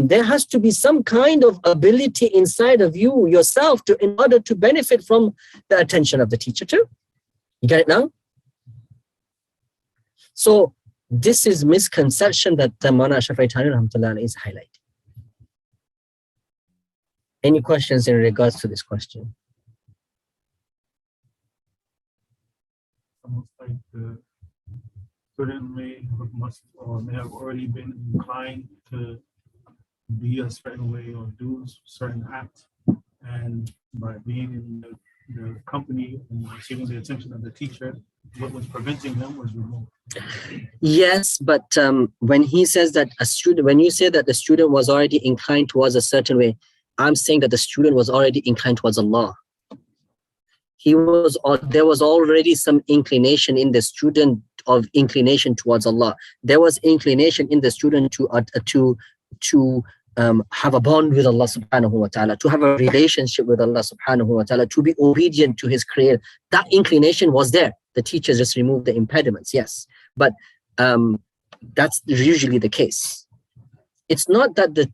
Speaker 1: there has to be some kind of ability inside of you yourself in order to benefit from the attention of the teacher too. You get it now? So this is misconception that Maulana Shafi'i Thanwi is highlighting. Any questions in regards to this question?
Speaker 5: Almost like the student may have already been inclined to be a certain way or do certain acts, and by being in the company and receiving the attention of the teacher, what was preventing him was removed.
Speaker 1: Yes, but when he says that when you say that the student was already inclined towards a certain way, I'm saying that the student was already inclined towards Allah. There was already some inclination in the student of inclination towards Allah. There was inclination in the student to have a bond with Allah subhanahu wa ta'ala, to have a relationship with Allah subhanahu wa ta'ala, to be obedient to his creator. That inclination was there. The teachers just removed the impediments, yes. But that's usually the case. It's not that the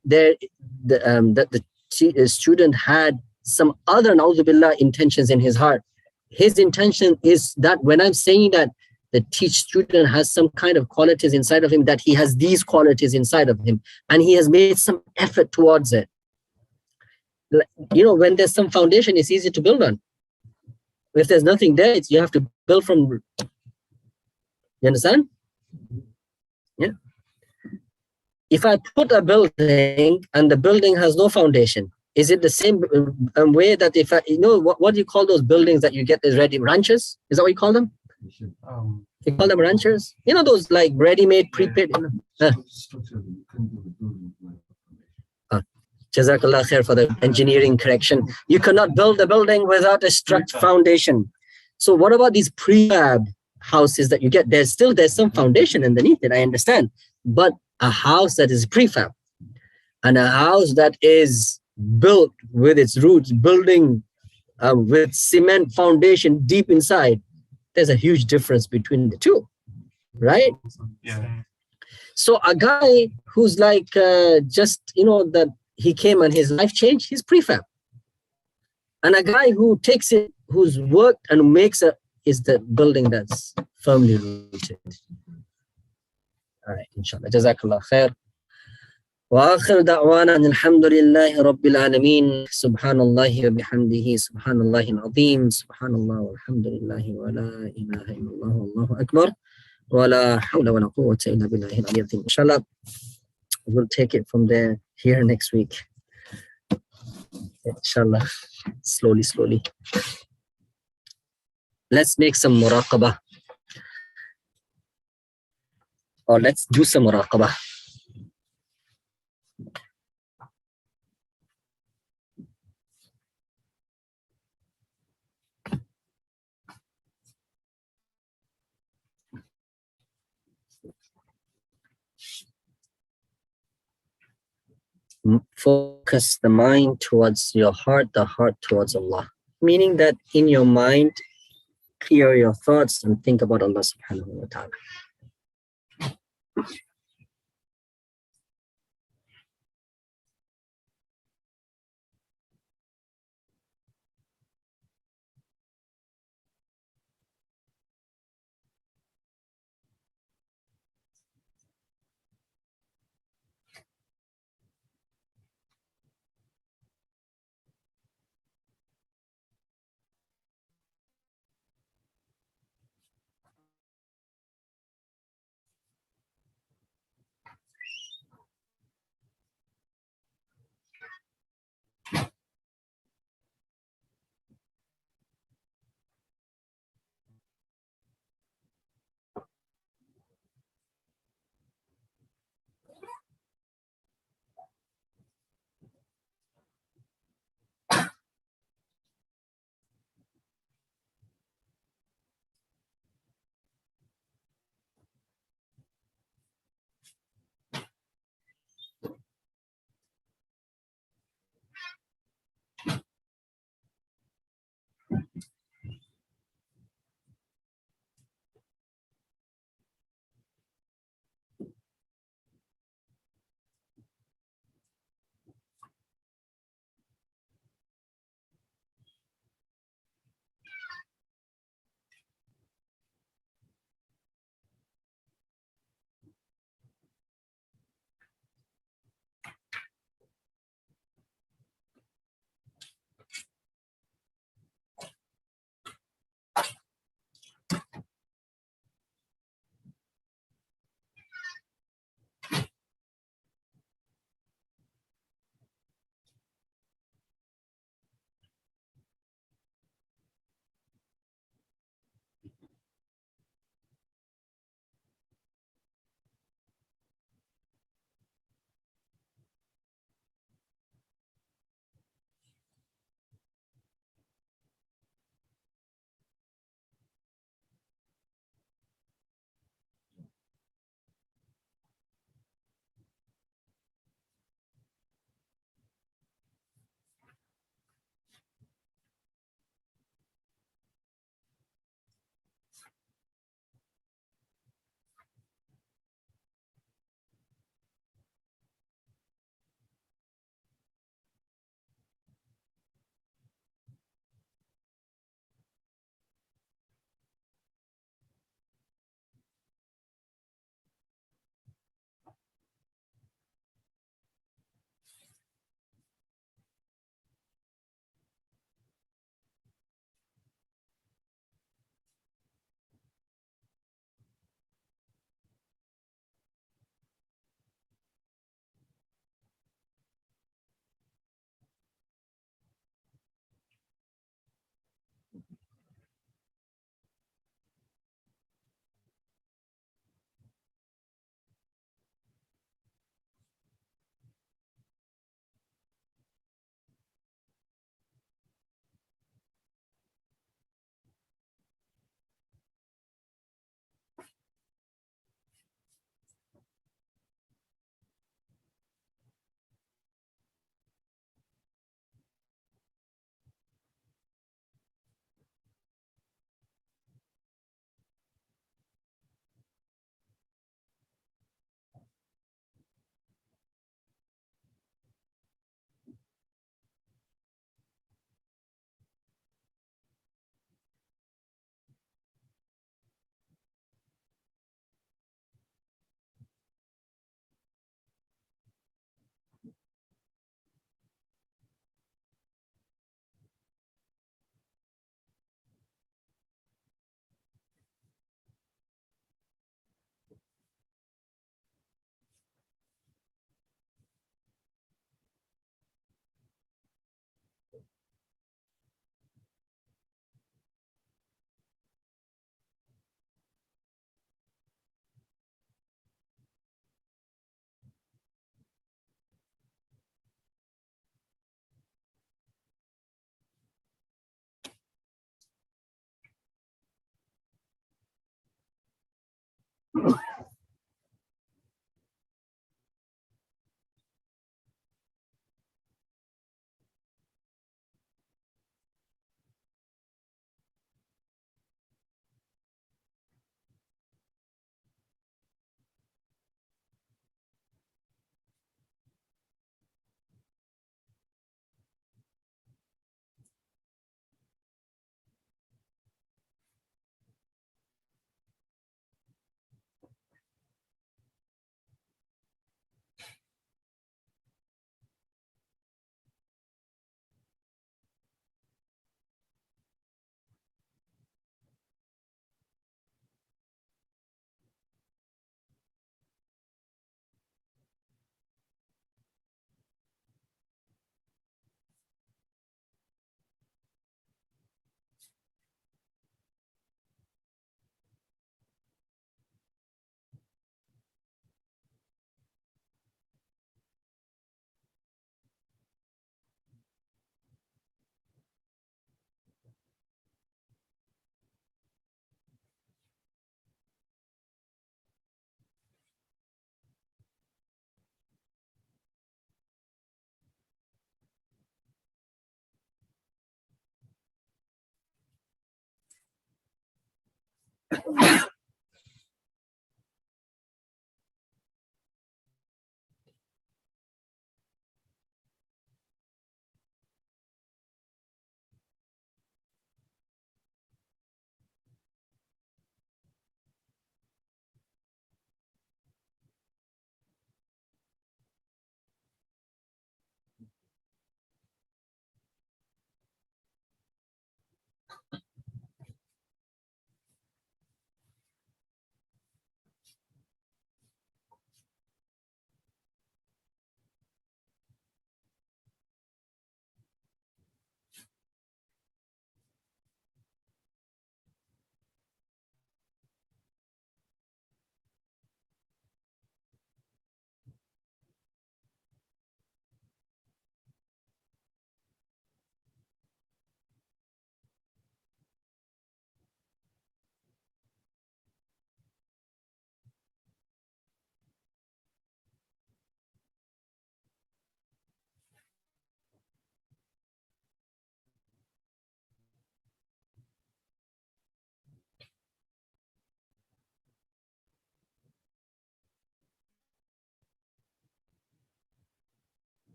Speaker 1: student had some other na'udhu billah intentions in his heart. His intention is that when I'm saying that the student has some kind of qualities inside of him, that he has these qualities inside of him, and he has made some effort towards it. You know, when there's some foundation, it's easy to build on. If there's nothing there, you have to build from. You understand? Yeah. If I put a building and the building has no foundation, is it the same way that if I, what do you call those buildings that you get as ready ranches? Is that what you call them? You call them ranchers? You know, those like ready-made, prepared. Jazakallah khair for the engineering correction. You cannot build a building without a structured foundation. So what about these prefab houses that you get? There's some foundation underneath it, I understand. But a house that is prefab and a house that is built with its roots, building with cement foundation deep inside, there's a huge difference between the two, right?
Speaker 5: Yeah.
Speaker 1: So a guy who's like that he came and his life changed, he's prefab. And a guy who takes it, who's worked and makes it, is the building that's firmly rooted. All right, inshallah. Jazakallah khair. وآخر دعوانا أن الحمد لله رب العالمين سبحان الله وبحمده سبحان الله العظيم سبحان الله والحمد لله ولا إله إلا الله والله أكبر ولا حول ولا قوة إلا بالله العلي العظيم. Inshallah, we'll take it from there here next week. Inshallah, slowly. Let's make some muraqabah, or let's do some muraqabah. Focus the mind towards your heart, the heart towards Allah. Meaning that in your mind, clear your thoughts and think about Allah subhanahu wa ta'ala.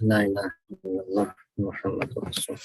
Speaker 1: La ilaha illallah Muhammadur Rasulullah.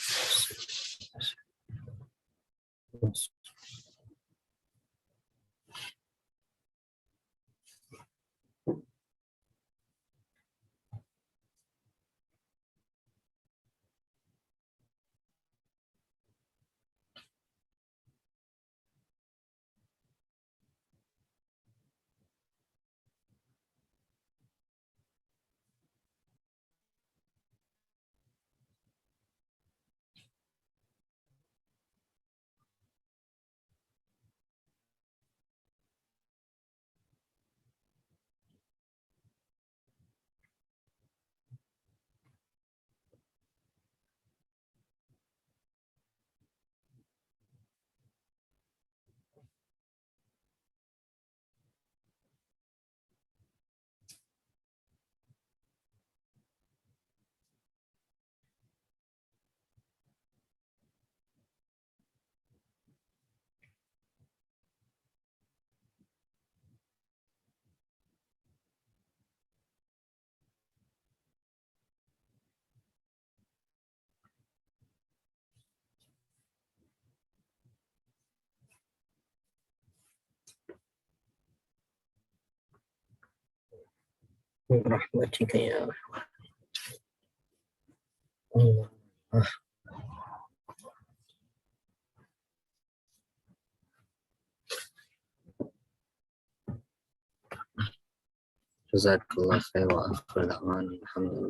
Speaker 1: برحمتك يا أرحم. الله. جزاك الله خير وآخر دعوانا الحمد لله.